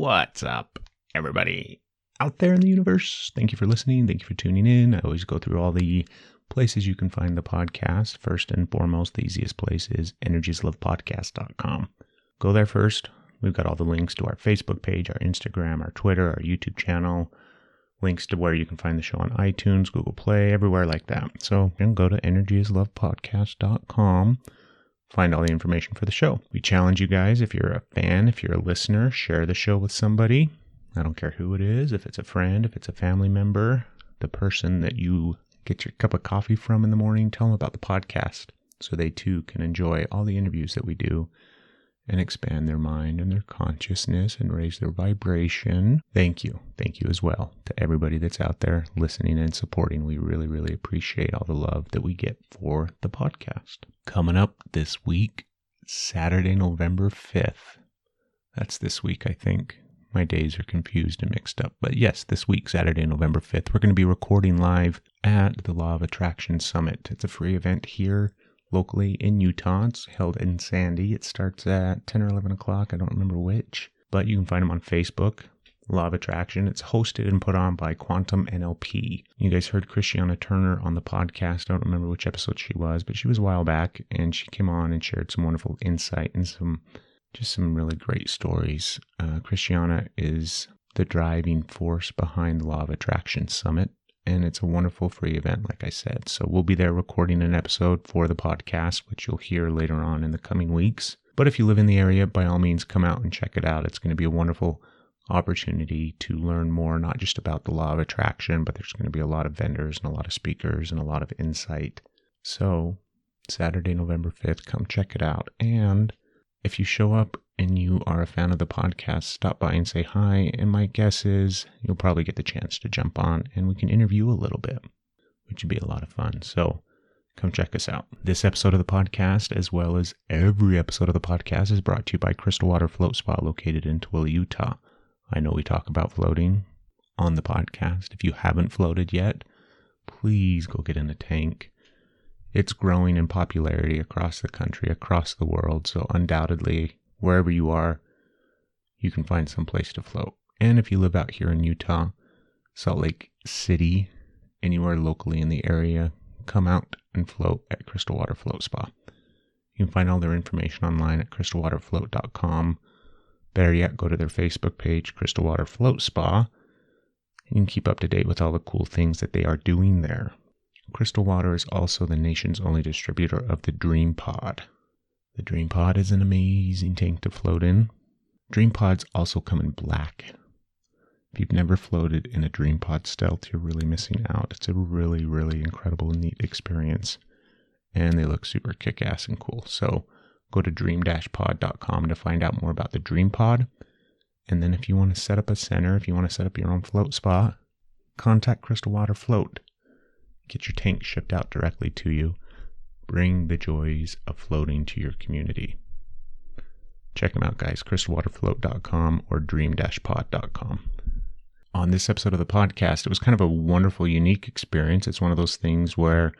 What's up, everybody out there in the universe? Thank you for listening. Thank you for tuning in. I always go through all the places you can find the podcast. First and foremost, the easiest place is energieslovepodcast.com. Go there first. We've got all the links to our Facebook page, our Instagram, our Twitter, our YouTube channel, links to where you can find the show on iTunes, Google Play, everywhere like that. So you can go to energieslovepodcast.com. Find all the information for the show. We challenge you guys, if you're a fan, if you're a listener, share the show with somebody. I don't care who it is, if it's a friend, if it's a family member, the person that you get your cup of coffee from in the morning, tell them about the podcast so they too can enjoy all the interviews that we do and expand their mind and their consciousness and raise their vibration. Thank you. Thank you as well to everybody that's out there listening and supporting. We really, really appreciate all the love that we get for the podcast. Coming up this week, Saturday, November 5th. That's this week, I think. My days are confused and mixed up. But yes, this week, Saturday, November 5th, we're going to be recording live at the Law of Attraction Summit. It's a free event here locally in Utah. It's held in Sandy. It starts at 10 or 11 o'clock. I don't remember which. But you can find them on Facebook. Law of Attraction. It's hosted and put on by Quantum NLP. You guys heard Christiana Turner on the podcast. I don't remember which episode she was, but she was a while back, and she came on and shared some wonderful insight and some really great stories. Christiana is the driving force behind the Law of Attraction Summit, and it's a wonderful free event, like I said. So we'll be there recording an episode for the podcast, which you'll hear later on in the coming weeks. But if you live in the area, by all means, come out and check it out. It's going to be a wonderful opportunity to learn more, not just about the law of attraction, but there's going to be a lot of vendors and a lot of speakers and a lot of insight. So Saturday, November 5th, come check it out. And if you show up and you are a fan of the podcast, stop by and say hi. And my guess is you'll probably get the chance to jump on and we can interview a little bit, which would be a lot of fun. So come check us out. This episode of the podcast, as well as every episode of the podcast, is brought to you by Crystal Water Float Spa located in Tooele, Utah. I know we talk about floating on the podcast. If you haven't floated yet, please go get in a tank. It's growing in popularity across the country, across the world. So undoubtedly, wherever you are, you can find some place to float. And if you live out here in Utah, Salt Lake City, anywhere locally in the area, come out and float at Crystal Water Float Spa. You can find all their information online at crystalwaterfloat.com. Better yet, go to their Facebook page, Crystal Water Float Spa. You can keep up to date with all the cool things that they are doing there. Crystal Water is also the nation's only distributor of the Dream Pod. The Dream Pod is an amazing tank to float in. Dream Pods also come in black. If you've never floated in a Dream Pod Stealth, you're really missing out. It's a really, really incredible and neat experience. And they look super kick-ass and cool. So go to dream-pod.com to find out more about the Dream Pod. And then if you want to set up a center, if you want to set up your own float spa, contact Crystal Water Float. Get your tank shipped out directly to you. Bring the joys of floating to your community. Check them out, guys. crystalwaterfloat.com or dream-pod.com. On this episode of the podcast, it was kind of a wonderful, unique experience. It's one of those things where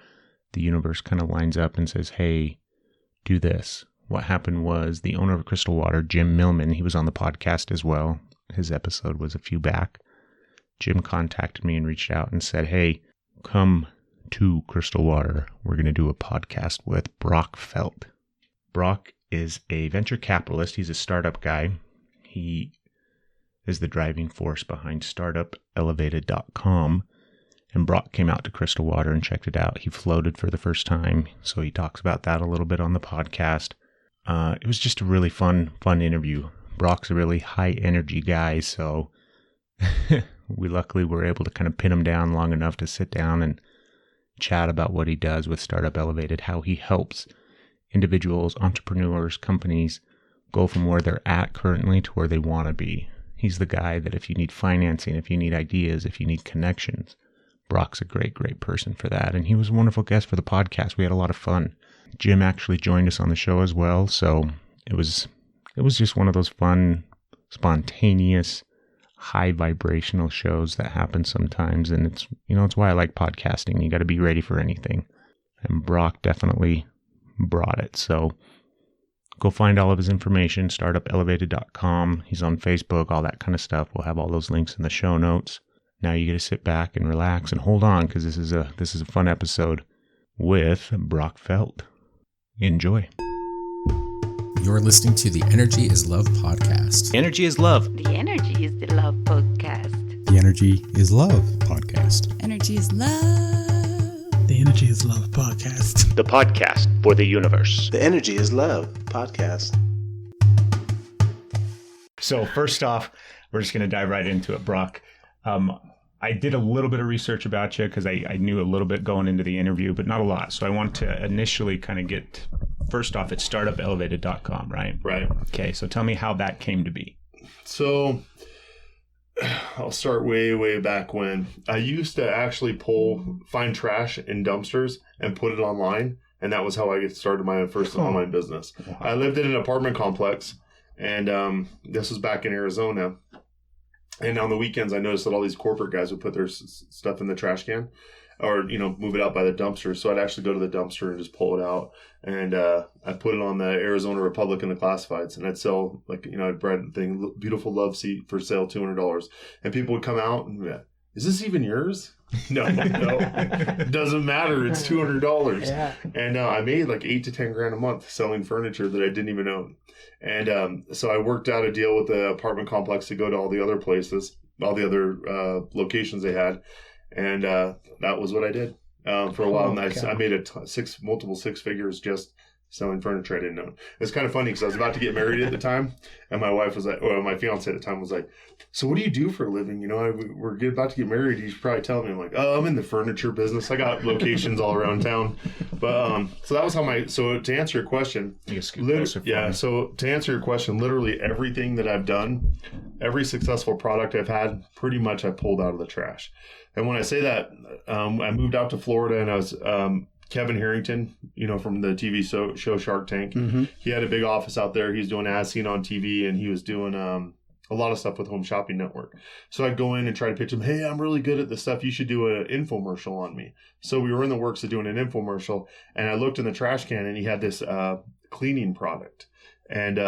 the universe kind of lines up and says, hey, do this. What happened was the owner of Crystal Water, Jim Millman, he was on the podcast as well. His episode was a few back. Jim contacted me and reached out and said, hey, come to Crystal Water. We're going to do a podcast with Brock Felt. Brock is a venture capitalist. He's a startup guy. He is the driving force behind startupelevated.com. And Brock came out to Crystal Water and checked it out. He floated for the first time, so he talks about that a little bit on the podcast. It was just a really fun interview. Brock's a really high energy guy, so we luckily were able to kind of pin him down long enough to sit down and chat about what he does with Startup Elevated, how he helps individuals, entrepreneurs, companies go from where they're at currently to where they want to be. He's the guy that if you need financing, if you need ideas, if you need connections, Brock's a great, great person for that. And he was a wonderful guest for the podcast. We had a lot of fun. Jim actually joined us on the show as well. So it was just one of those fun, spontaneous, high vibrational shows that happen sometimes. And it's why I like podcasting. You got to be ready for anything. And Brock definitely brought it. So Go find all of his information, startupelevated.com. He's on Facebook, all that kind of stuff. We'll have all those links in the show notes. Now you get to sit back and relax and hold on, because this is a fun episode with Brock Felt. Enjoy. You're listening to the Energy is Love podcast. Energy is love. The Energy is the Love podcast. The Energy is Love podcast. Energy is Love. The Energy is Love podcast. The podcast for the universe. The Energy is Love podcast. So first off, we're just going to dive right into it, Brock. I did a little bit of research about you because I knew a little bit going into the interview, but not a lot. So I want to initially kind of get, first off, it's startupelevated.com, right? Right. Okay, so tell me how that came to be. So I'll start way back when. I used to actually find trash in dumpsters and put it online. And that was how I started my first online business. Wow. I lived in an apartment complex, and this was back in Arizona. And on the weekends, I noticed that all these corporate guys would put their stuff in the trash can or, move it out by the dumpster. So I'd actually go to the dumpster and just pull it out. And I'd put it on the Arizona Republic in the classifieds. And I'd sell, I'd write a thing, beautiful love seat for sale, $200. And people would come out and be like, is this even yours? No. It doesn't matter. It's $200. Yeah. And I made like $8 to $10 grand a month selling furniture that I didn't even own. And so I worked out a deal with the apartment complex to go to all the other places, all the other locations they had. And that was what I did for a while. And I made multiple six figures just selling furniture I didn't own. It's kind of funny because I was about to get married at the time, and my wife was like, or my fiance at the time was like, so what do you do for a living? We're about to get married. You should probably tell me. I'm like, oh, I'm in the furniture business. I got locations all around town. But so that was how so to answer your question, so to answer your question, literally everything that I've done, every successful product I've had, pretty much I pulled out of the trash. And when I say that, I moved out to Florida, and I was Kevin Harrington, from the TV show Shark Tank. Mm-hmm. He had a big office out there. He was doing As Seen on TV, and he was doing a lot of stuff with Home Shopping Network. So I'd go in and try to pitch him, hey, I'm really good at this stuff. You should do an infomercial on me. So we were in the works of doing an infomercial, and I looked in the trash can, and he had this cleaning product. And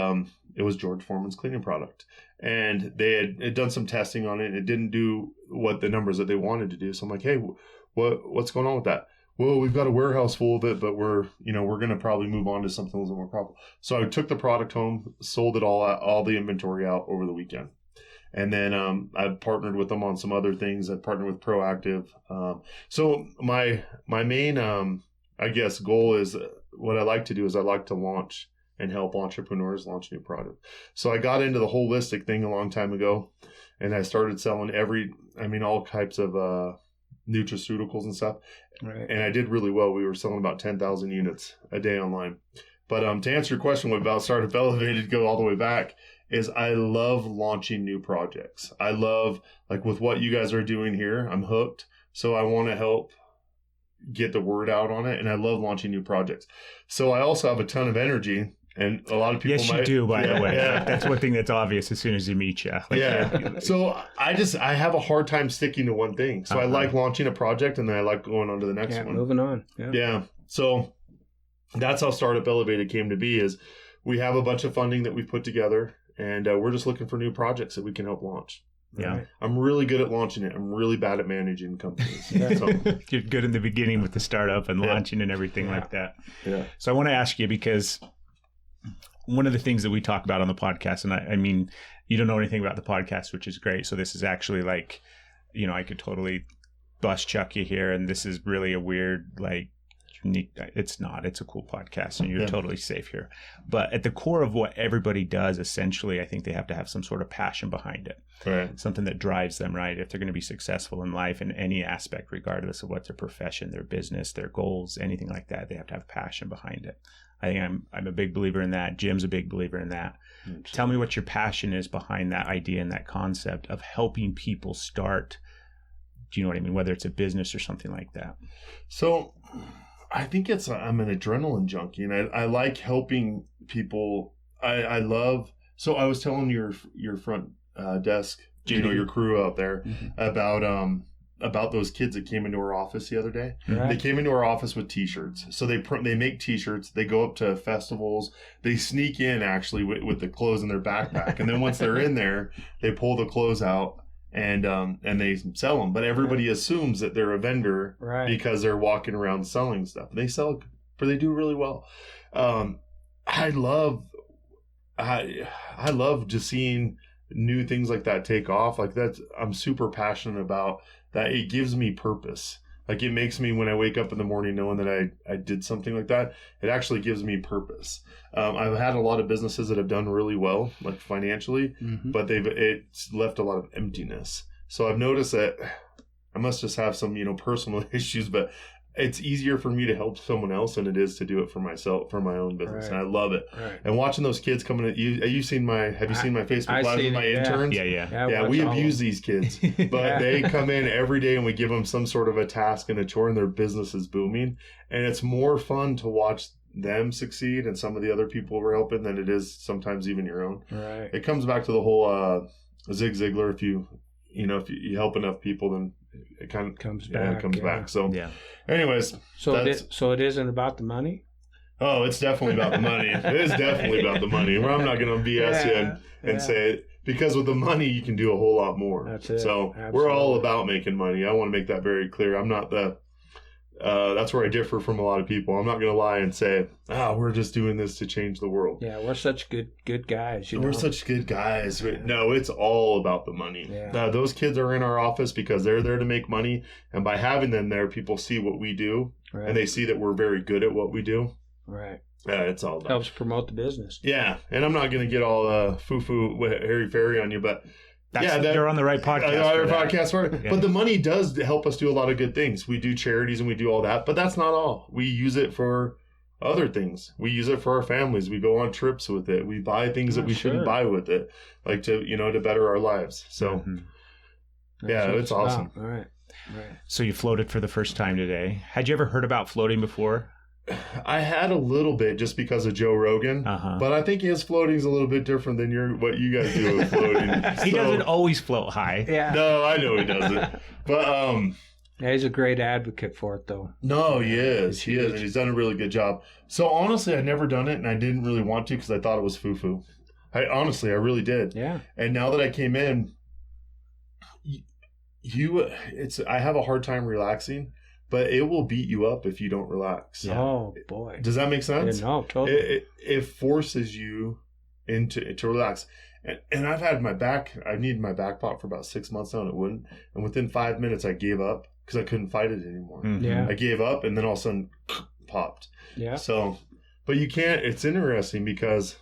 it was George Foreman's cleaning product. And they had done some testing on it, and it didn't do what the numbers that they wanted to do. So I'm like, hey, what's going on with that? Well, we've got a warehouse full of it, but we're going to probably move on to something a little more profitable. So I took the product home, sold it all the inventory out over the weekend. And then I partnered with them on some other things. I partnered with Proactive. So my main, goal is what I like to do is I like to launch and help entrepreneurs launch new product. So I got into the holistic thing a long time ago, and I started selling all types of nutraceuticals and stuff. Right. And I did really well. We were selling about 10,000 units a day online. But to answer your question about Startup Elevated, go all the way back, is I love launching new projects. I love, with what you guys are doing here, I'm hooked. So I want to help get the word out on it. And I love launching new projects. So I also have a ton of energy. And a lot of people you do, by the way. Yeah. That's one thing that's obvious as soon as you meet you. So I have a hard time sticking to one thing. So I like launching a project, and then I like going on to the next one. Moving on. Yeah. So that's how Startup Elevated came to be, is we have a bunch of funding that we've put together, and we're just looking for new projects that we can help launch. Yeah. Right? I'm really good at launching it. I'm really bad at managing companies. So. You're good in the beginning with the startup and launching and everything like that. Yeah. So I want to ask you, because one of the things that we talk about on the podcast, and I mean, you don't know anything about the podcast, which is great. So this is actually I could totally bust chuck you here. And this is really a weird, unique. It's not. It's a cool podcast, and you're totally safe here. But at the core of what everybody does, essentially, I think they have to have some sort of passion behind it. Right. Something that drives them, right? If they're going to be successful in life in any aspect, regardless of what their profession, their business, their goals, anything like that, they have to have passion behind it. I think I'm a big believer in that. Jim's a big believer in that. Tell me what your passion is behind that idea and that concept of helping people start. Do you know what I mean? Whether it's a business or something like that. So I think I'm an adrenaline junkie, and I like helping people. I love. So I was telling your front desk, your crew out there about about those kids that came into our office the other day. Right. They came into our office with T-shirts. So they make T-shirts. They go up to festivals. They sneak in actually with the clothes in their backpack, and then once they're in there, they pull the clothes out and they sell them. But everybody assumes that they're a vendor because they're walking around selling stuff. They sell, but they do really well. I love just seeing new things like that take off. Like I'm super passionate about that. It gives me purpose. Like it makes me, when I wake up in the morning knowing that I did something like that, it actually gives me purpose. I've had a lot of businesses that have done really well, like financially, but it's left a lot of emptiness. So I've noticed that I must just have some, personal issues, but it's easier for me to help someone else than it is to do it for myself, for my own business. And I love it. Right. And watching those kids coming at you, have you seen my Facebook Live with my interns? Yeah, we abuse these kids, but they come in every day and we give them some sort of a task and a chore, and their business is booming. And it's more fun to watch them succeed and some of the other people we're helping than it is sometimes even your own. Right. It comes back to the whole Zig Ziglar. If you help enough people, then it kind of comes back. So, anyways, so it isn't about the money. Oh, it's definitely about the money. It is definitely about the money. I'm not going to BS you and say it, because with the money you can do a whole lot more. That's it. So we're all about making money. I want to make that very clear. I'm not that's where I differ from a lot of people. I'm not going to lie and say, we're just doing this to change the world. Yeah, we're such good guys. We're such good guys. No, it's all about the money. Yeah. Those kids are in our office because they're there to make money. And by having them there, people see what we do. Right. And they see that we're very good at what we do. Right. It's all about helps promote the business. Yeah. And I'm not going to get all foo-foo, hairy-fairy on you, but you're on the right podcast. But the money does help us do a lot of good things. We do charities and we do all that, but that's not all. We use it for other things. We use it for our families. We go on trips with it. We buy things that we shouldn't buy with it, like to better our lives. So, it's awesome. All right. So you floated for the first time today. Had you ever heard about floating before? I had a little bit just because of Joe Rogan, but I think his floating is a little bit different than what you guys do with floating. He doesn't always float high. Yeah. No, I know he doesn't. But he's a great advocate for it, though. No, he is. He is, and he's done a really good job. So honestly, I'd never done it, and I didn't really want to because I thought it was foo-foo. I really did. Yeah. And now that I came in, I have a hard time relaxing. But it will beat you up if you don't relax. Yeah. Oh, boy. Does that make sense? Yeah, no, totally. It forces you to relax. And I've needed my back pop for about 6 months now, and it wouldn't. And within 5 minutes, I gave up because I couldn't fight it anymore. Mm-hmm. Yeah. I gave up, and then all of a sudden, popped. Yeah. So, but you can't. It's interesting because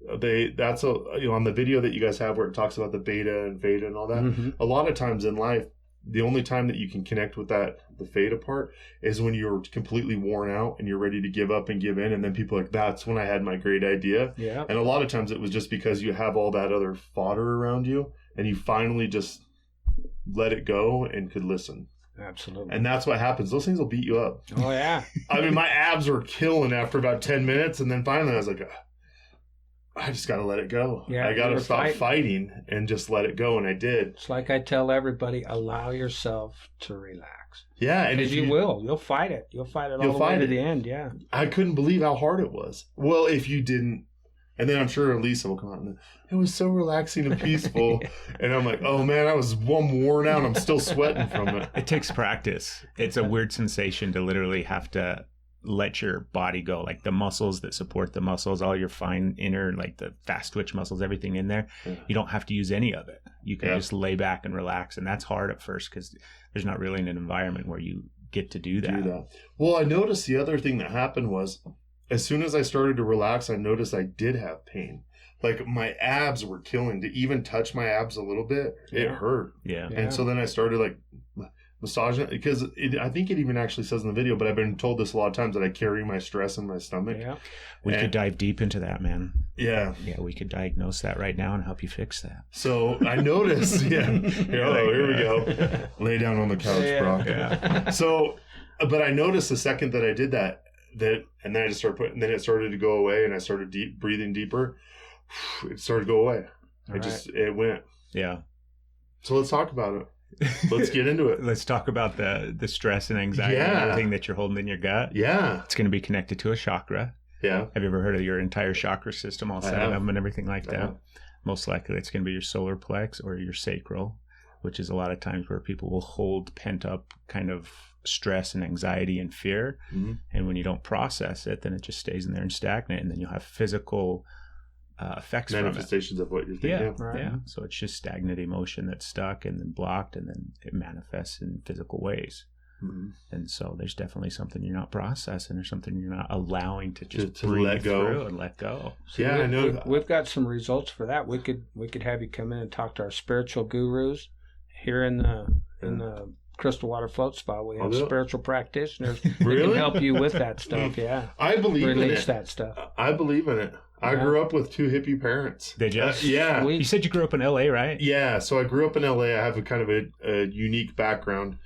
on the video that you guys have where it talks about the beta and theta and all that. A lot of times in life, the only time that you can connect with the theta part is when you're completely worn out and you're ready to give up and give in. And then people are like, that's when I had my great idea. Yeah. And a lot of times it was just because you have all that other fodder around you and you finally just let it go and could listen. Absolutely. And that's what happens. Those things will beat you up. Oh, yeah. I mean, my abs were killing after about 10 minutes. And then finally I was like, I just got to let it go. Yeah, I got to stop fighting and just let it go. And I did. It's like I tell everybody, allow yourself to relax. Yeah. And because you'll fight it. You'll fight it all the way to the end. Yeah. I couldn't believe how hard it was. Well, if you didn't. And then I'm sure Lisa will come out and it was so relaxing and peaceful. And I'm like, oh man, I'm worn out. I'm still sweating from it. It takes practice. It's a weird sensation to literally have to let your body go, like the muscles that support the muscles, all your fine inner, like the fast twitch muscles, everything in there. You don't have to use any of it. You can just lay back and relax. And that's hard at first because there's not really an environment where you get to do that. Well, I noticed the other thing that happened was as soon as I started to relax, I noticed I did have pain. Like my abs were killing. To even touch my abs a little bit, it hurt. Yeah. And so then I started like massaging it because I think it even actually says in the video, but I've been told this a lot of times that I carry my stress in my stomach. Yeah. We could dive deep into that, man. Yeah. Yeah, we could diagnose that right now and help you fix that. So I noticed, here we go. Lay down on the couch, Brock. Yeah. So, but I noticed the second that I did that, and then I just started then it started to go away and I started breathing deeper. It started to go away. It went. Yeah. So let's talk about it. let's get into it. Let's talk about the stress and anxiety and everything that you're holding in your gut. Yeah. It's going to be connected to a chakra. Yeah. Have you ever heard of your entire chakra system, all 7 of them and everything like that? Most likely it's going to be your solar plex or your sacral, which is a lot of times where people will hold pent up kind of stress and anxiety and fear. Mm-hmm. And when you don't process it, then it just stays in there and stagnant. And then you'll have physical effects manifestations of what you're thinking. Yeah. So it's just stagnant emotion that's stuck and then blocked, and then it manifests in physical ways. Mm-hmm. And so there's definitely something you're not processing, or something you're not allowing to just to breathe let go. through and let go. So I know. We've got some results for that. We could have you come in and talk to our spiritual gurus here in the Crystal Water Float Spa. We have spiritual practitioners that can help you with that stuff. Yeah, I believe in it. Release that stuff. I believe in it. I grew up with 2 hippie parents. Did you? Yeah. You said you grew up in LA, right? Yeah. So I grew up in LA. I have a kind of a unique background.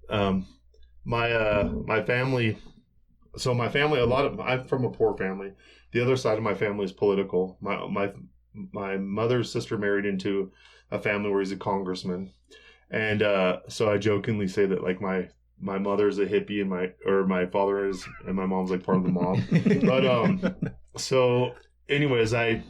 My family. So my family, I'm from a poor family. The other side of my family is political. My mother's sister married into a family where he's a congressman, and so I jokingly say that like my mother's a hippie and my father is, and my mom's like part of the mob. But so anyways, I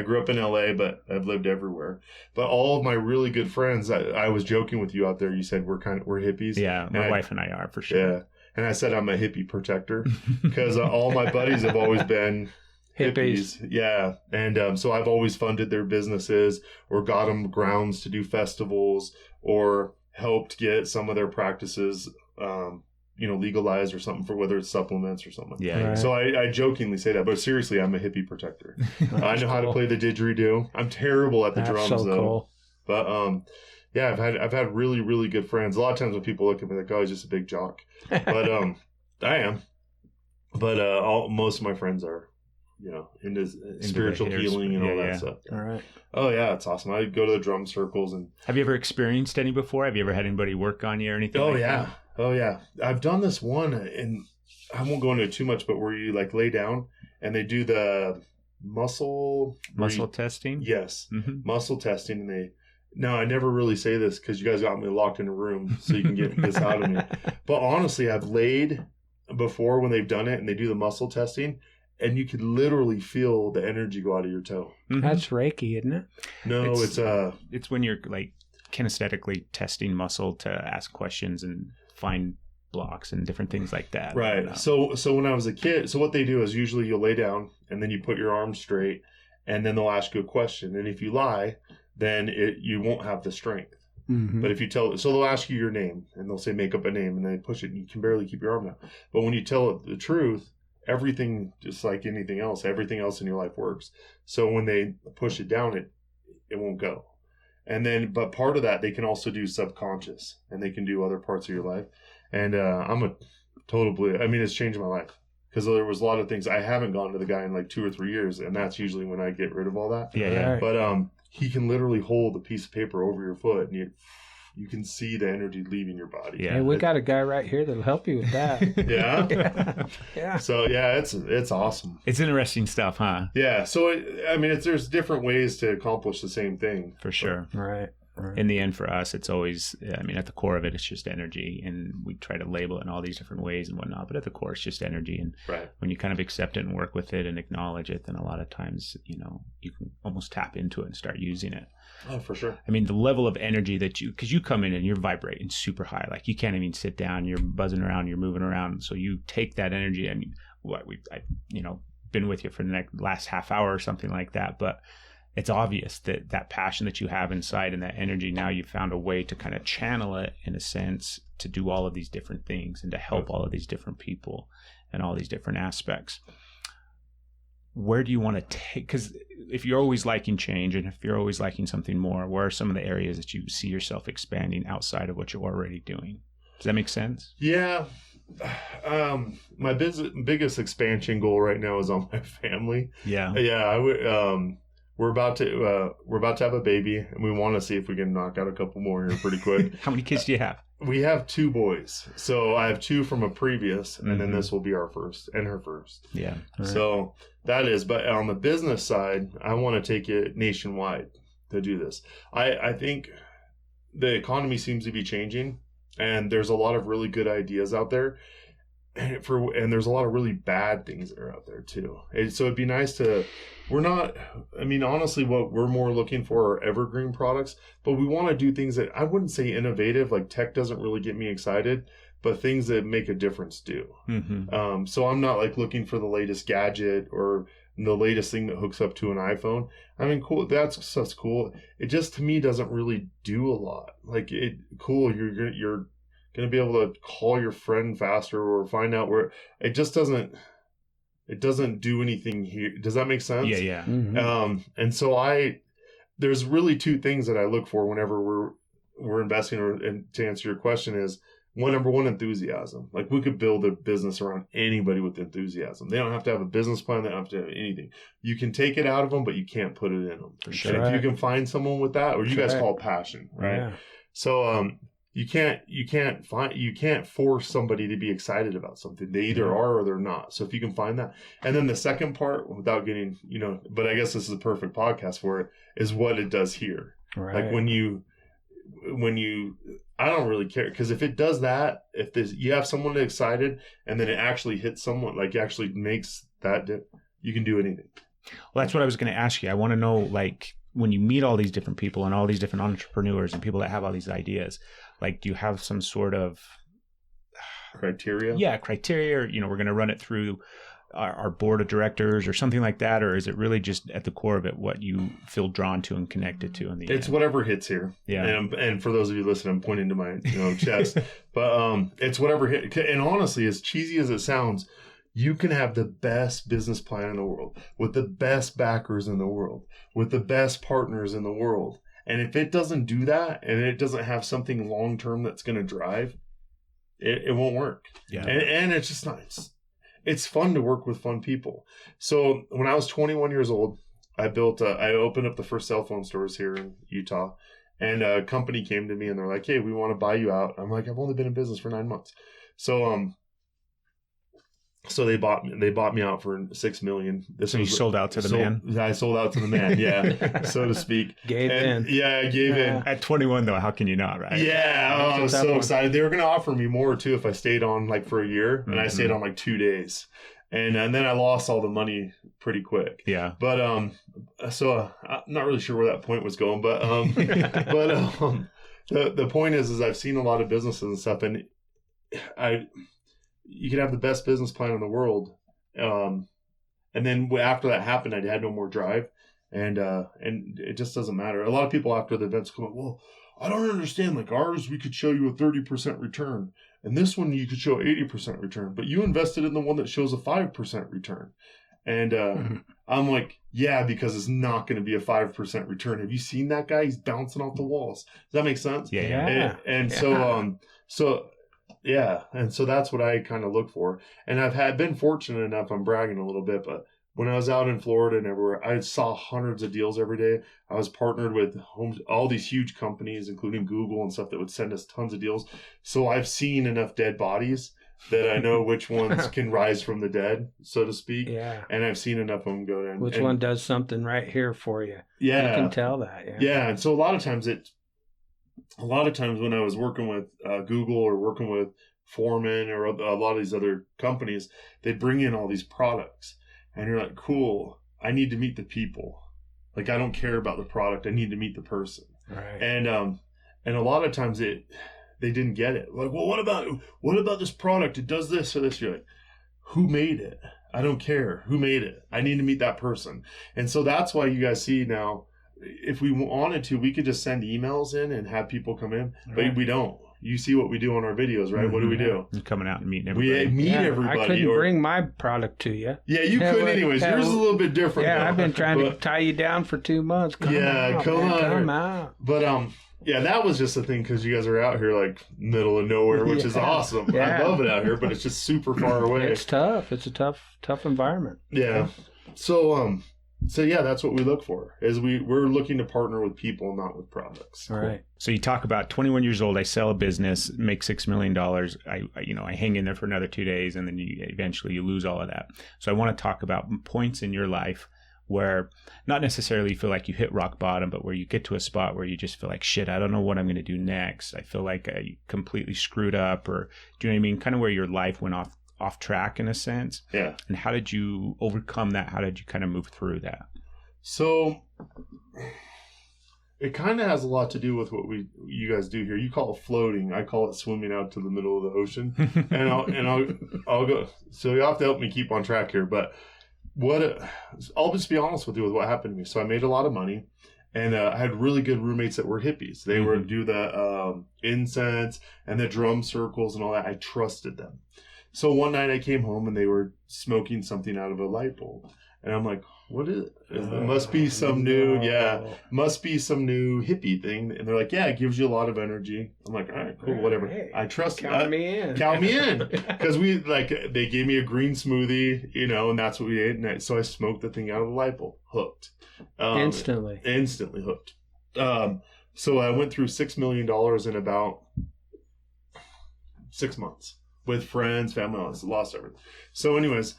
grew up in LA, but I've lived everywhere. But all of my really good friends, I was joking with you out there. You said we're hippies. Yeah, my wife and I are for sure. Yeah, and I said I'm a hippie protector because all my buddies have always been hippies. Yeah, and so I've always funded their businesses or got them grounds to do festivals or helped get some of their practices, legalized or something, for whether it's supplements or something. Yeah. So I jokingly say that, but seriously, I'm a hippie protector. I know how to play the didgeridoo. I'm terrible at the drums though. Cool. But I've had really, really good friends. A lot of times when people look at me like, oh, he's just a big jock. But I am. But most of my friends are, into spiritual healing and all that stuff. All right. Oh yeah, it's awesome. I go to the drum circles and. Have you ever experienced any before? Have you ever had anybody work on you or anything? Oh like yeah. that? Oh yeah. I've done this one, and I won't go into it too much, but where you like lay down and they do the muscle testing. Yes, mm-hmm. Muscle testing, and No, I never really say this because you guys got me locked in a room, so you can get this out of me. But honestly, I've laid before when they've done it and they do the muscle testing. And you could literally feel the energy go out of your toe. Mm-hmm. That's Reiki, isn't it? No, it's when you're like kinesthetically testing muscle to ask questions and find blocks and different things like that. Right. So when I was a kid, so what they do is usually you'll lay down and then you put your arms straight, and then they'll ask you a question. And if you lie, then you won't have the strength. Mm-hmm. But if you so they'll ask you your name and they'll say make up a name, and they push it and you can barely keep your arm down. But when you tell it the truth, everything, just like anything else, everything else in your life works. So when they push it down, it won't go. And then, but part of that, they can also do subconscious, and they can do other parts of your life. And I'm a it's changed my life, because there was a lot of things. I haven't gone to the guy in like 2 or 3 years, and that's usually when I get rid of all that. Yeah. Right. But he can literally hold a piece of paper over your foot, and you can see the energy leaving your body. Yeah. Hey, we got a guy right here that'll help you with that. Yeah. Yeah. So yeah, it's awesome. It's interesting stuff, huh? Yeah. So there's different ways to accomplish the same thing. For sure. Right. In the end, for us, it's always, at the core of it, it's just energy, and we try to label it in all these different ways and whatnot, but at the core, it's just energy. And when you kind of accept it and work with it and acknowledge it, then a lot of times, you can almost tap into it and start using it. Oh, for sure. The level of energy that because you come in and you're vibrating super high, like you can't even sit down, you're buzzing around, you're moving around. So you take that energy. I've been with you for the last half hour or something like that, but it's obvious that passion that you have inside and that energy, now you've found a way to kind of channel it in a sense to do all of these different things and to help all of these different people and all these different aspects. Where do you want to take, because if you're always liking change and if you're always liking something more, where are some of the areas that you see yourself expanding outside of what you're already doing? Does that make sense? Yeah. My biggest expansion goal right now is on my family. Yeah. We're about to have a baby, and we want to see if we can knock out a couple more here pretty quick. How many kids do you have? We have 2 boys. So I have 2 from a previous, and then this will be our first and her first. Yeah. Right. So that is, but on the business side, I want to take it nationwide to do this. I think the economy seems to be changing, and there's a lot of really good ideas out there. And there's a lot of really bad things that are out there too. And so it'd be nice to, honestly, what we're more looking for are evergreen products, but we want to do things that I wouldn't say innovative, like tech doesn't really get me excited, but things that make a difference do. Mm-hmm. So I'm not like looking for the latest gadget or the latest thing that hooks up to an iPhone. I mean, cool. That's stuff's cool. It just, to me, doesn't really do a lot. Like cool. You're going to be able to call your friend faster or find out where it doesn't do anything here. Does that make sense? Yeah. Mm-hmm. And so there's really two things that I look for whenever we're investing, and to answer your question is number one, enthusiasm. Like we could build a business around anybody with enthusiasm. They don't have to have a business plan. They don't have to have anything. You can take it out of them, but you can't put it in them. For sure. And if you can find someone with that, or you guys call it passion, right? Yeah. So, you can't force somebody to be excited about something. They either are or they're not. So if you can find that. And then the second part, without getting, but I guess this is a perfect podcast for it, is what it does here. Right. Like when you, I don't really care, because if it does that, you have someone excited and then it actually hits someone, like actually makes that you can do anything. Well, that's what I was going to ask you. I want to know, like, when you meet all these different people and all these different entrepreneurs and people that have all these ideas, like, do you have some sort of criteria? Yeah, criteria. Or, we're going to run it through our board of directors or something like that, or is it really just at the core of it what you feel drawn to and connected to in the It's end? whatever hits here. Yeah. And for those of you listening, I'm pointing to my chest, but it's whatever hit. And honestly, as cheesy as it sounds, you can have the best business plan in the world with the best backers in the world with the best partners in the world, and if it doesn't do that and it doesn't have something long term that's going to drive it won't work. Yeah. And it's just not. It's fun to work with fun people. So when I was 21 years old, I opened up the first cell phone stores here in Utah, and a company came to me and they're like, "Hey, we want to buy you out." I'm like, "I've only been in business for 9 months." So they bought me out for $6 million. So you sold out to the man? I sold out to the man, yeah, so to speak. Gave in. Yeah, I gave in. At 21, though, how can you not, right? Yeah, I was so excited. They were going to offer me more, too, if I stayed on like for a year, and I stayed on like 2 days. And then I lost all the money pretty quick. Yeah. But so I'm not really sure where that point was going, but the point is I've seen a lot of businesses and stuff, and you could have the best business plan in the world, and then after that happened, I had no more drive, and it just doesn't matter. A lot of people after the events come up, "Well, I don't understand. Like ours, we could show you a 30% return, and this one you could show 80% return, but you invested in the one that shows a 5% return." And I'm like, "Yeah, because it's not going to be a 5% return. Have you seen that guy? He's bouncing off the walls." Does that make sense? Yeah. And so that's what I kind of look for. And I've been fortunate enough, I'm bragging a little bit, but when I was out in Florida and everywhere, I saw hundreds of deals every day. I was partnered with all these huge companies, including Google and stuff, that would send us tons of deals. So I've seen enough dead bodies that I know which ones can rise from the dead, so to speak. Yeah. And I've seen enough of them go in. Which one does something right here for you? Yeah. You can tell that. Yeah. Yeah. And so a lot of times when I was working with Google or working with Foreman or a lot of these other companies, they'd bring in all these products, and you're like, "Cool, I need to meet the people. Like, I don't care about the product. I need to meet the person." Right. And a lot of times they didn't get it. Like, "Well, what about this product? It does this or this." You're like, "Who made it? I don't care who made it. I need to meet that person." And so that's why you guys see now, if we wanted to, we could just send emails in and have people come in, but we don't. You see what we do on our videos, right? What do we do? You're coming out and meeting everybody. We meet everybody. I couldn't bring my product to you. Yeah, you couldn't anyways. Yours is a little bit different. Yeah, though. I've been trying to tie you down for 2 months. Come out. But yeah, that was just a thing because you guys are out here like middle of nowhere, which is awesome. Yeah. I love it out here, but it's just super far away. It's tough. It's a tough environment. Yeah. So yeah, that's what we look for. Is we're looking to partner with people, not with products. All right. So you talk about 21 years old. I sell a business, make $6 million. I hang in there for another 2 days, and then eventually you lose all of that. So I want to talk about points in your life where not necessarily feel like you hit rock bottom, but where you get to a spot where you just feel like, shit, I don't know what I'm going to do next. I feel like I completely screwed up, or do you know what I mean? Kind of where your life went off track in a sense. Yeah. And how did you overcome that? How did you kind of move through that? So it kind of has a lot to do with what you guys do here. You call it floating. I call it swimming out to the middle of the ocean. and I'll go. So you have to help me keep on track here. But I'll just be honest with you with what happened to me. So I made a lot of money, and I had really good roommates that were hippies. They would do the incense and the drum circles and all that. I trusted them. So one night I came home and they were smoking something out of a light bulb. And I'm like, what is it? It must be some new hippie thing. And they're like, yeah, it gives you a lot of energy. I'm like, all right, cool, whatever. Hey, I trust count me in. Count me in. Because they gave me a green smoothie, and that's what we ate. And so I smoked the thing out of the light bulb. Hooked. Instantly hooked. So I went through $6 million in about 6 months with friends, family, lost everything. So anyways,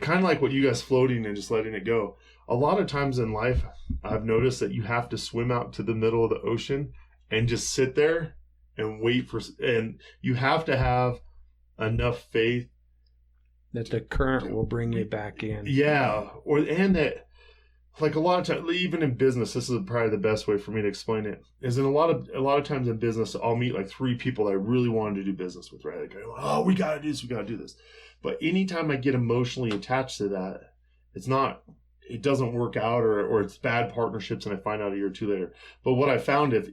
kind of like what you guys floating and just letting it go. A lot of times in life, I've noticed that you have to swim out to the middle of the ocean and just sit there and wait and you have to have enough faith that the current will bring you back in. Yeah. And that, like a lot of times, even in business, this is probably the best way for me to explain it, is in a lot of times in business, I'll meet like 3 people that I really wanted to do business with, right? Like, oh, we got to do this, we got to do this. But anytime I get emotionally attached to that, it doesn't work out, or it's bad partnerships, and I find out a year or 2 later. But what I found, if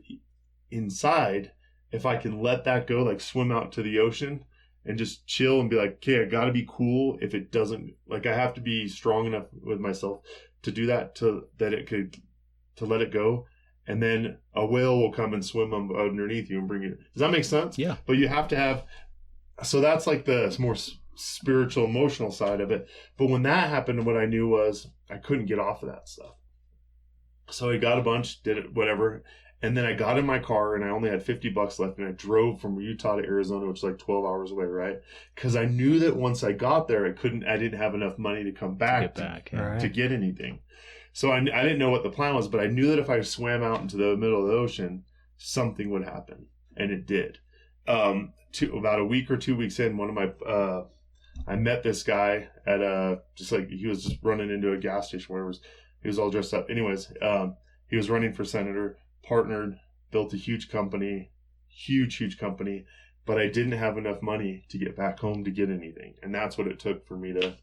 I can let that go, like swim out to the ocean and just chill and be like, okay, I got to be cool. If it doesn't, like, I have to be strong enough with myself to do that, to let it go. And then a whale will come and swim underneath you and bring you. Does that make sense? Yeah. But you have to have, so that's like the more spiritual, emotional side of it. But when that happened, what I knew was I couldn't get off of that stuff. So I got a bunch, did it, whatever. And then I got in my car and I only had $50 left, and I drove from Utah to Arizona, which is like 12 hours away, right? Because I knew that once I got there, I didn't have enough money to come back to get anything. So I didn't know what the plan was, but I knew that if I swam out into the middle of the ocean, something would happen. And it did. About a week or 2 weeks in, I met this guy at he was just running into a gas station, whatever. He was all dressed up. Anyways, he was running for senator, partnered, built a huge company, but I didn't have enough money to get back home to get anything. And that's what it took for me to,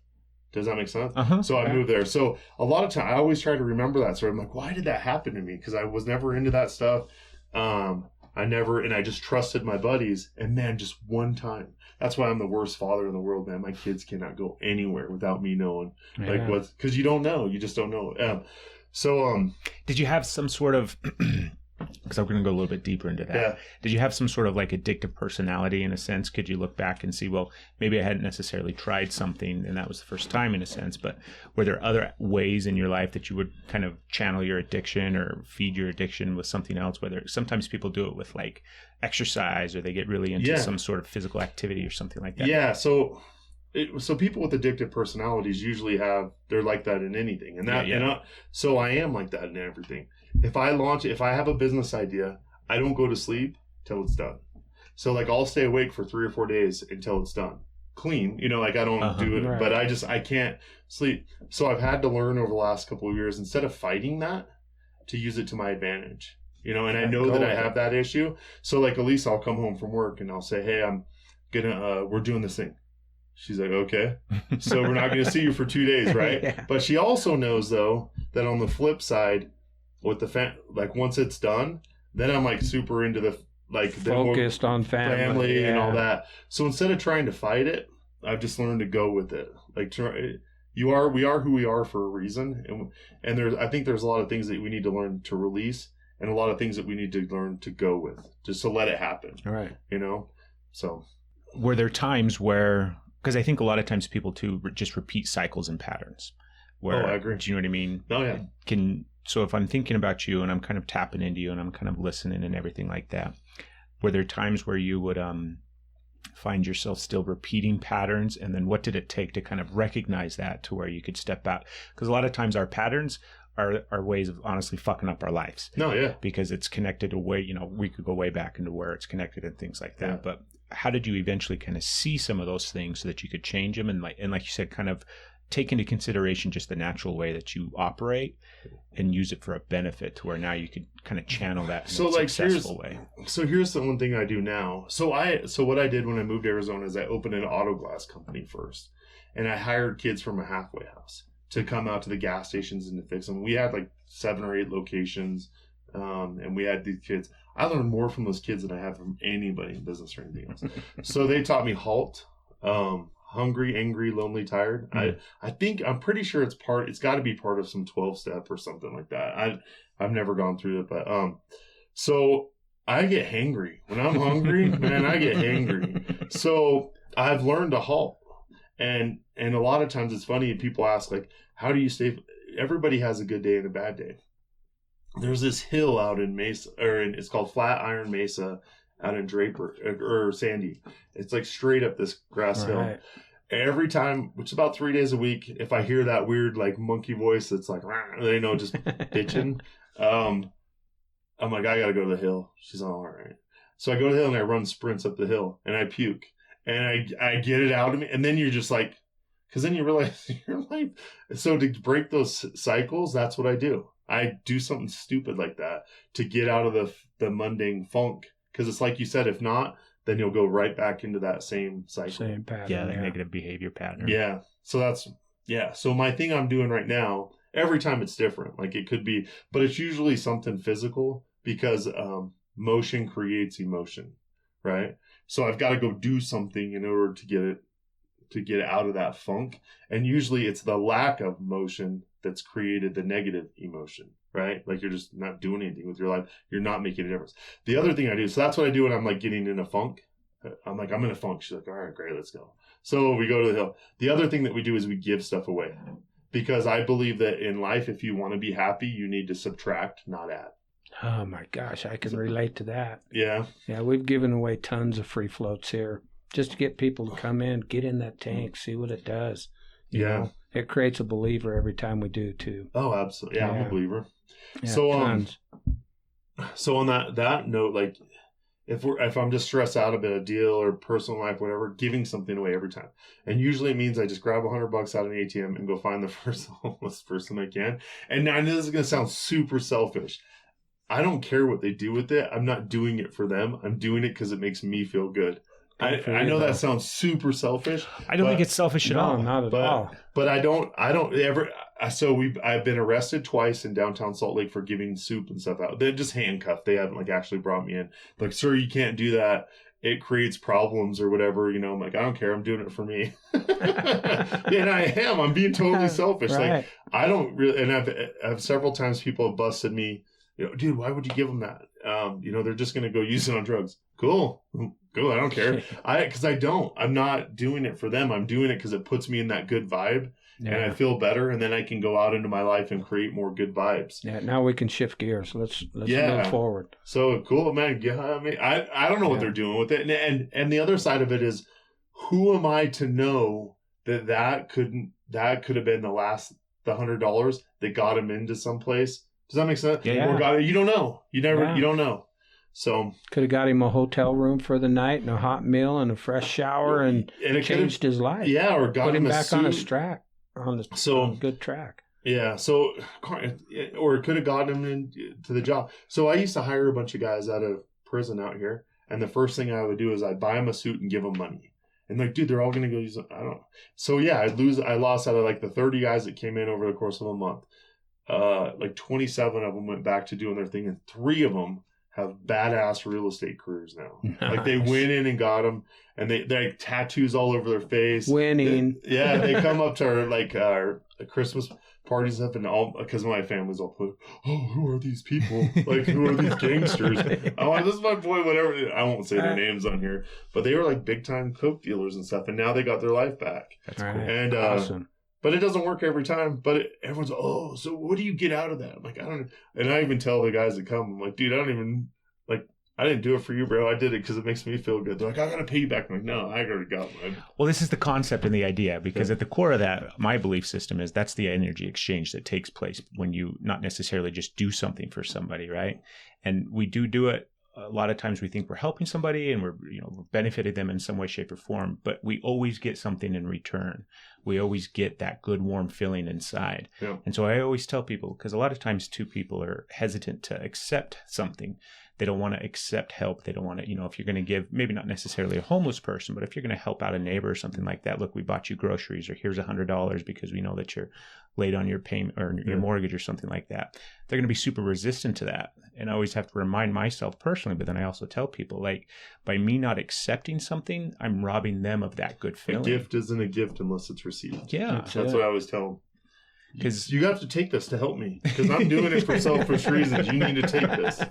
does that make sense? Uh-huh. So I moved there. So a lot of time, I always try to remember that. So I'm like, why did that happen to me? Because I was never into that stuff. I just trusted my buddies. And man, just one time. That's why I'm the worst father in the world, man. My kids cannot go anywhere without me knowing. Yeah. Like what? Because you don't know. You just don't know. Did you have some sort of, because I'm going to go a little bit deeper into that. Yeah. Did you have some sort of like addictive personality in a sense? Could you look back and see, well, maybe I hadn't necessarily tried something and that was the first time in a sense, but were there other ways in your life that you would kind of channel your addiction or feed your addiction with something else? Whether sometimes people do it with like exercise, or they get really into some sort of physical activity or something like that. Yeah. So people with addictive personalities usually they're like that in anything. And so I am like that in everything. If I have a business idea, I don't go to sleep till it's done. So like I'll stay awake for 3 or 4 days until it's done. Clean, like I don't do it, right. But I can't sleep. So I've had to learn over the last couple of years, instead of fighting that, to use it to my advantage. And I know that I have that issue. So like Elise, I'll come home from work and I'll say, hey, we're doing this thing. She's like, okay. So we're not going to see you for 2 days, right? Yeah. But she also knows, though, that on the flip side, with once it's done, then I'm like super into the focused on family and all that. So instead of trying to fight it, I've just learned to go with it. Like we are who we are for a reason, and I think there's a lot of things that we need to learn to release, and a lot of things that we need to learn to go with, just to let it happen. All right. So were there times where? Because I think a lot of times people too just repeat cycles and patterns. Where, I agree. Do you know what I mean? Oh yeah. So if I'm thinking about you and I'm kind of tapping into you and I'm kind of listening and everything like that, were there times where you would find yourself still repeating patterns? And then what did it take to kind of recognize that to where you could step out? Because a lot of times our patterns are ways of honestly fucking up our lives. No, yeah. Because it's connected to way, we could go way back into where it's connected and things like that. Yeah. But how did you eventually kind of see some of those things so that you could change them? And like you said, kind of take into consideration just the natural way that you operate and use it for a benefit to where now you could kind of channel that in a successful way. So here's the one thing I do now. So what I did when I moved to Arizona is I opened an auto glass company first, and I hired kids from a halfway house to come out to the gas stations and to fix them. We had like 7 or 8 locations, and we had these kids. I learned more from those kids than I have from anybody in business or anything else. So they taught me HALT, hungry, angry, lonely, tired. Mm-hmm. I'm pretty sure it's got to be part of some 12-step or something like that. I've never gone through it, but so I get hangry when I'm hungry. Man, I get hangry. So I've learned to halt. And a lot of times it's funny, people ask, like, how do you stay? Everybody has a good day and a bad day. There's this hill out in Mesa, it's called Flatiron Mesa out in Draper, or Sandy. It's like straight up this grass hill. Every time, which is about 3 days a week, if I hear that weird, like, monkey voice that's like, just bitching, I'm like, I got to go to the hill. She's all right. So I go to the hill and I run sprints up the hill and I puke. And I get it out of me. And then you're just like, because then you realize your life. So to break those cycles, that's what I do. I do something stupid like that to get out of the mundane funk. Because it's like you said, if not, then you'll go right back into that same cycle. Same pattern. Yeah, the negative behavior pattern. Yeah. So so my thing I'm doing right now, every time it's different. Like it could be, but it's usually something physical because motion creates emotion, right? So I've got to go do something in order to get out of that funk. And usually it's the lack of motion that's created the negative emotion, right? Like you're just not doing anything with your life. You're not making a difference. The other thing I do, so that's what I do when I'm like getting in a funk. I'm like, I'm in a funk. She's like, all right, great, let's go. So we go to the hill. The other thing that we do is we give stuff away, because I believe that in life, if you want to be happy, you need to subtract, not add. Oh my gosh, I can relate to that. Yeah. Yeah, we've given away tons of free floats here just to get people to come in, get in that tank, see what it does. You know, it creates a believer every time we do too. Oh, absolutely. Yeah, I'm a believer. Yeah, so tons. So on that note, like if I'm just stressed out about a deal or personal life, whatever, giving something away every time. And usually it means I just grab $100 out of an ATM and go find the first homeless person I can. And now this is going to sound super selfish. I don't care what they do with it. I'm not doing it for them. I'm doing it because it makes me feel good. I know that sounds super selfish. I don't think it's selfish at all. Not at all. But I don't ever. So I've been arrested twice in downtown Salt Lake for giving soup and stuff out. They're just handcuffed. They haven't like actually brought me in. Like, sir, you can't do that. It creates problems or whatever. You know, I'm like, I don't care. I'm doing it for me. And I am. I'm being totally selfish. Right. Like, I don't really. And I've several times people have busted me. You know, dude, why would you give them that? They're just going to go use it on drugs. Cool. I don't care. I'm not doing it for them. I'm doing it because it puts me in that good vibe and I feel better. And then I can go out into my life and create more good vibes. Yeah. Now we can shift gears. Let's move forward. So cool, man. Yeah. I mean, I don't know what they're doing with it. And the other side of it is, who am I to know that could have been the $100 that got him into someplace? Does that make sense? Yeah. Or you don't know. You don't know. So could have got him a hotel room for the night and a hot meal and a fresh shower and it changed his life. Yeah, or got put him back suit. on his track, on a good track. Yeah, so or it could have gotten him into the job. So I used to hire a bunch of guys out of prison out here, and the first thing I would do is I'd buy them a suit and give them money. And like, dude, they're all going to go use it. I don't know. So yeah, I lost out of like the 30 guys that came in over the course of a month. Like 27 of them went back to doing their thing, and 3 of them have badass real estate careers now. Nice. Like they went in and got them, and they have tattoos all over their face. Winning. They come up to our Christmas parties up and all, because my family's all put, oh, who are these people? Like, who are these gangsters? This is my boy, whatever. I won't say their names on here, but they were like big time coke dealers and stuff, and now they got their life back. That's cool. And awesome. But it doesn't work every time. But everyone's, so what do you get out of that? I'm like, I don't know. And I even tell the guys that come, I'm like, dude, I don't even, like, I didn't do it for you, bro. I did it because it makes me feel good. They're like, I got to pay you back. I'm like, no, I already got mine. Well, this is the concept and the idea, because at the core of that, my belief system is that's the energy exchange that takes place when you not necessarily just do something for somebody, right? And we do it. A lot of times we think we're helping somebody and we're benefiting them in some way, shape, or form, but we always get something in return. We always get that good, warm feeling inside. Yeah. And so I always tell people, because a lot of times too, people are hesitant to accept something. They don't want to accept help. They don't want to, if you're going to give, maybe not necessarily a homeless person, but if you're going to help out a neighbor or something like that, look, we bought you groceries, or here's $100 because we know that you're late on your payment or your mortgage or something like that. They're going to be super resistant to that. And I always have to remind myself personally, but then I also tell people, like, by me not accepting something, I'm robbing them of that good feeling. A gift isn't a gift unless it's received. Yeah. That's what I always tell them. Because you have to take this to help me, because I'm doing it for selfish reasons. You need to take this.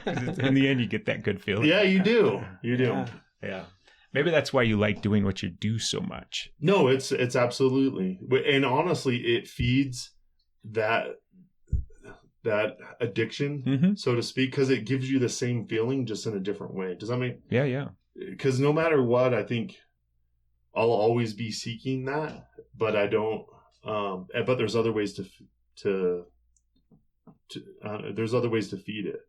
In the end, you get that good feeling. Yeah, you do. You do. Yeah. Maybe that's why you like doing what you do so much. No, it's absolutely. And honestly, it feeds that addiction, so to speak, because it gives you the same feeling just in a different way. Does that make? Yeah. Because no matter what, I think I'll always be seeking that, but I don't. But there's other ways there's other ways to feed it,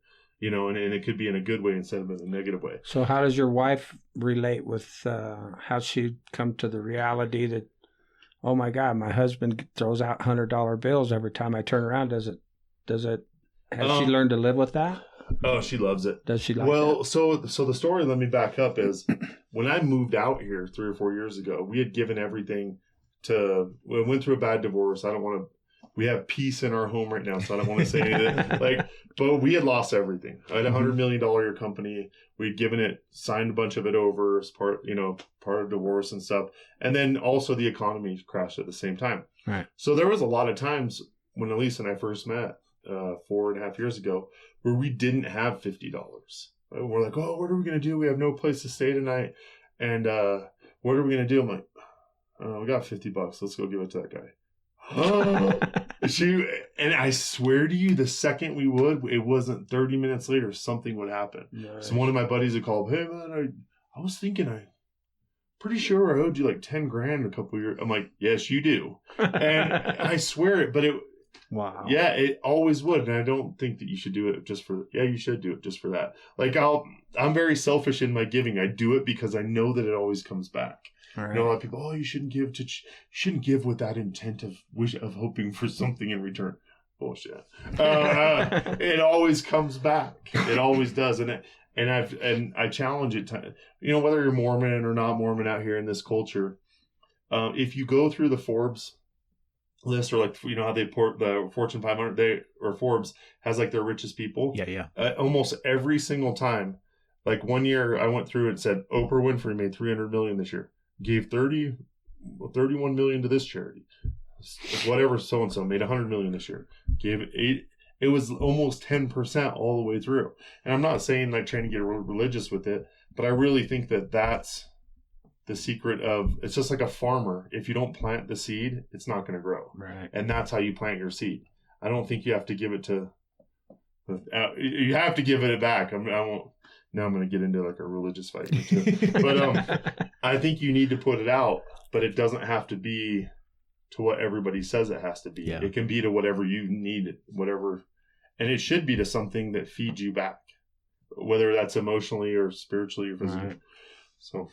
and it could be in a good way instead of in a negative way. So how does your wife relate with how she come to the reality that, oh my God, my husband throws out $100 bills every time I turn around? Has she learned to live with that? Oh, she loves it. Does she like that? So the story, let me back up, is when I moved out here 3 or 4 years ago, we had given everything we went through a bad divorce. We have peace in our home right now, so I don't want to say anything. But we had lost everything. I had a $100 million company. We'd given it, signed a bunch of it over as part of divorce and stuff. And then also the economy crashed at the same time. Right. So there was a lot of times when Elise and I first met 4.5 years ago where we didn't have $50. We're like, oh, what are we going to do? We have no place to stay tonight. And what are we going to do? I'm like, we got $50. Let's go give it to that guy. Oh, and I swear to you, the second we would, it wasn't 30 minutes later, something would happen. Nice. So one of my buddies would call, hey man, I was thinking, I'm pretty sure I owed you like 10 grand a couple of years. I'm like, yes, you do. And I swear it, but wow. Yeah, it always would. And I don't think that you should do it just for, you should do it just for that. Like I'm very selfish in my giving. I do it because I know that it always comes back. Right. A lot of people, you shouldn't give with that intent of hoping for something in return. Bullshit. It always comes back. It always does. And I challenge it. Whether you're Mormon or not Mormon out here in this culture, if you go through the Forbes list, or how they port the Fortune 500, or Forbes has like their richest people. Yeah. Almost every single time, like one year I went through and said Oprah Winfrey made $300 million this year. Gave 31 million to this charity. Whatever, so and so made 100 million this year. Gave it 8. It was almost 10% all the way through. And I'm not saying like trying to get religious with it, but I really think that that's the secret of. It's just like a farmer. If you don't plant the seed, it's not going to grow. Right. And that's how you plant your seed. I don't think you have to give it to. You have to give it back. I won't. Now I'm going to get into like a religious fight. But I think you need to put it out, but it doesn't have to be to what everybody says it has to be. Yeah. It can be to whatever you need, whatever. And it should be to something that feeds you back, whether that's emotionally or spiritually or physically. Right. So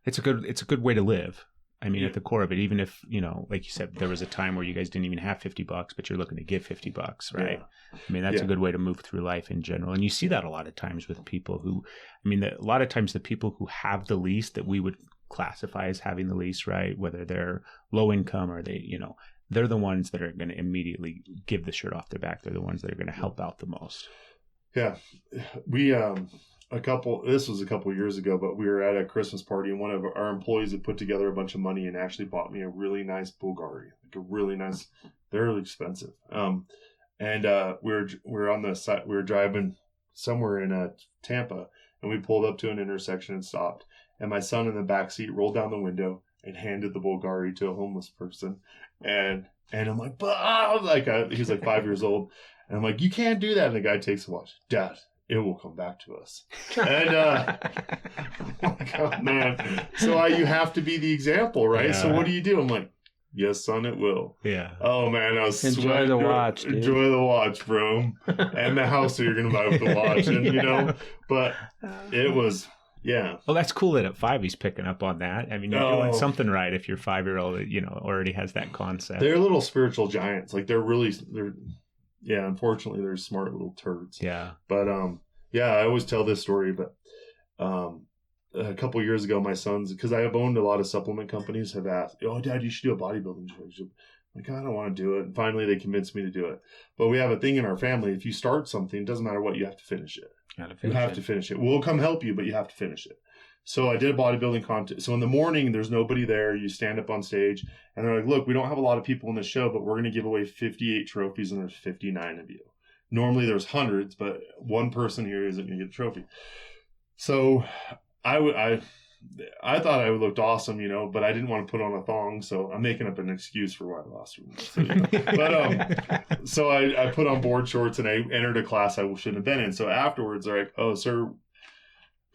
it's a good way to live. I mean, at the core of it, even if, like you said, there was a time where you guys didn't even have $50, but you're looking to give $50, right? Yeah. I mean, that's a good way to move through life in general. And you see that a lot of times with people who, a lot of times the people who have the least that we would classify as having the least, right? Whether they're low income or they, they're the ones that are going to immediately give the shirt off their back. They're the ones that are going to help out the most. Yeah. We, this was a couple of years ago, but we were at a Christmas party and one of our employees had put together a bunch of money and actually bought me a really nice Bulgari, like a really nice, they're really expensive. And we were on the side, we were driving somewhere in Tampa and we pulled up to an intersection and stopped. And my son in the back seat rolled down the window and handed the Bulgari to a homeless person. And I'm like, he's like 5 years old. And I'm like, you can't do that. And the guy takes a watch. Dad, it will come back to us. And like, oh man, so you have to be the example, right? Yeah. So what do? I'm like, yes, son, it will. Yeah. Oh man, I was Enjoy the watch, dude. Enjoy the watch, bro, and the house that you're gonna buy with the watch, and but it was. Yeah. Well, that's cool that at 5 he's picking up on that. I mean, you're doing something right if your 5-year-old, already has that concept. They're little spiritual giants. Like unfortunately they're smart little turds. Yeah. But I always tell this story, but a couple of years ago, my sons, because I have owned a lot of supplement companies, have asked, "Oh, Dad, you should do a bodybuilding show." Like, I don't want to do it. And finally they convinced me to do it. But we have a thing in our family. If you start something, it doesn't matter what, you have to finish it. You have to finish it. We'll come help you, but you have to finish it. So I did a bodybuilding contest. So in the morning, there's nobody there. You stand up on stage, and they're like, "Look, we don't have a lot of people in the show, but we're going to give away 58 trophies, and there's 59 of you. Normally there's hundreds, but one person here isn't going to get a trophy." So I thought I looked awesome, but I didn't want to put on a thong, so I'm making up an excuse for why I lost. But so I put on board shorts and I entered a class I shouldn't have been in. So afterwards, they're like, "Oh, sir,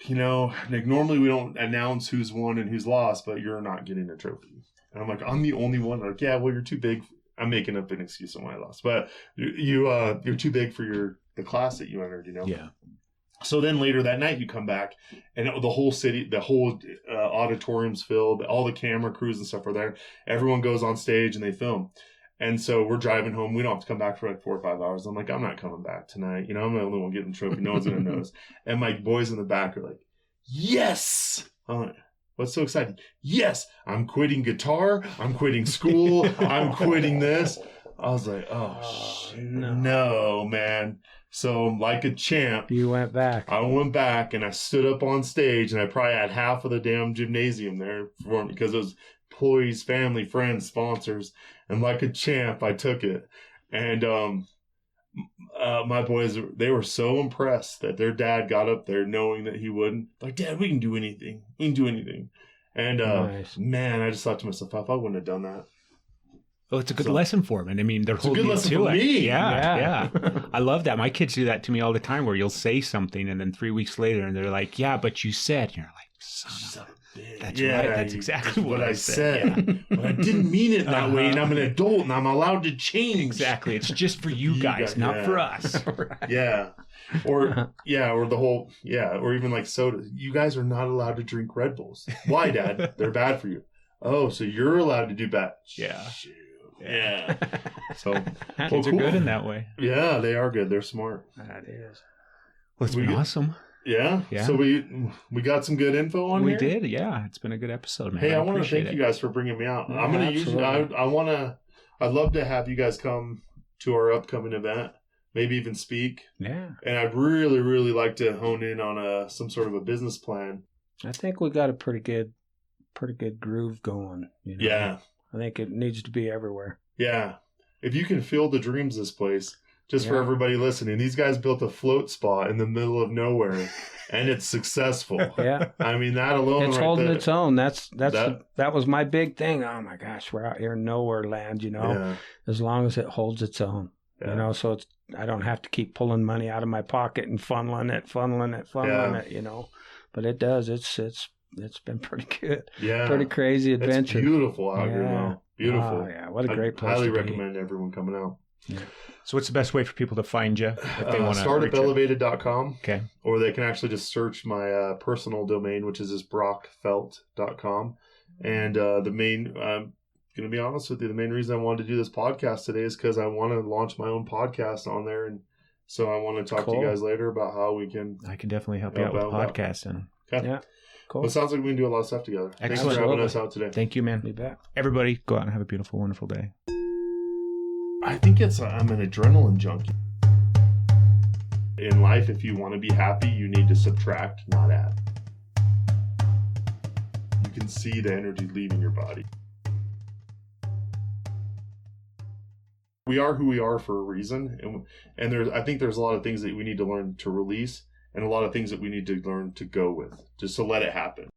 like normally we don't announce who's won and who's lost, but you're not getting a trophy." And I'm like, "I'm the only one." They're like, "Yeah, well, you're too big." I'm making up an excuse on why I lost, but you're too big for the class that you entered. Yeah. So then later that night you come back and the whole city, the whole auditorium's filled. All the camera crews and stuff are there. Everyone goes on stage and they film. And so we're driving home. We don't have to come back for like 4 or 5 hours. I'm like, I'm not coming back tonight. I'm the only one getting the trophy. No one's going to notice. And my boys in the back are like, "Yes." I'm like, "What's so exciting?" "Yes, I'm quitting guitar. I'm quitting school. I'm quitting this." I was like, oh no, man. So like a champ, You went back. I went back and I stood up on stage, and I probably had half of the damn gymnasium there for me because it was employees, family, friends, sponsors, and like a champ, I took it. And my boys, they were so impressed that their dad got up there knowing that he wouldn't. Like, "Dad, we can do anything. We can do anything." And Nice. man, I just thought to myself, if I wouldn't have done that. Well, it's a good lesson for them. And I mean, they're holding good you lesson to for it. me. Yeah. I love that. My kids do that to me all the time where you'll say something and then 3 weeks later and they're like, "Yeah, but you said," and you're like, son of a bitch. That's right. That's exactly what I said. Yeah. But I didn't mean it that way, and I'm an adult and I'm allowed to change. Exactly. It's just for you guys, not for us. Right. Yeah. Or the whole, or even like soda. You guys are not allowed to drink Red Bulls. Why, Dad? They're bad for you. Oh, so you're allowed to do bad. Yeah. Shoot. Yeah. So Kids are good in that way. Yeah, they are good. They're smart. That is. Well, it's been awesome. Yeah. So we got some good info on We here. did. Yeah. It's been a good episode, man. Hey, I want to appreciate thank you guys for bringing me out. Yeah, I'm going to absolutely. I'd love to have you guys come to our upcoming event, maybe even speak. Yeah. And I'd really, really like to hone in on some sort of a business plan. I think we got a pretty good groove going. Yeah. I think it needs to be everywhere. Yeah. If you can fill the dreams this place, just for Yeah. everybody listening, these guys built a float spa in the middle of nowhere, and it's successful. Yeah. I mean, that alone. It's right holding there, its own. That was my big thing. Oh my gosh, we're out here in nowhere land, Yeah. as long as it holds its own. Yeah. So I don't have to keep pulling money out of my pocket and funneling it. But it does. It's been pretty good. Yeah. Pretty crazy adventure. It's beautiful out here Yeah. now. Beautiful. Oh, yeah. What a great place highly to be. recommend everyone coming out. Yeah. So what's the best way for people to find you if they want to Startupelevated.com. Okay. Or they can actually just search my personal domain, which is brockfelt.com. And the main, I'm going to be honest with you, the main reason I wanted to do this podcast today is because I want to launch my own podcast on there. And so I want to talk to you guys later about how we can. I can definitely help you out with podcasting. Okay. Yeah. Cool. Well, it sounds like we can do a lot of stuff together. Thanks for Excellent. having us out today. Thank you, man. Be back. Everybody, go out and have a beautiful, wonderful day. I think I'm an adrenaline junkie. In life, if you want to be happy, you need to subtract, not add. You can see the energy leaving your body. We are who we are for a reason, and I think there's a lot of things that we need to learn to release, and a lot of things that we need to learn to go with, just to let it happen.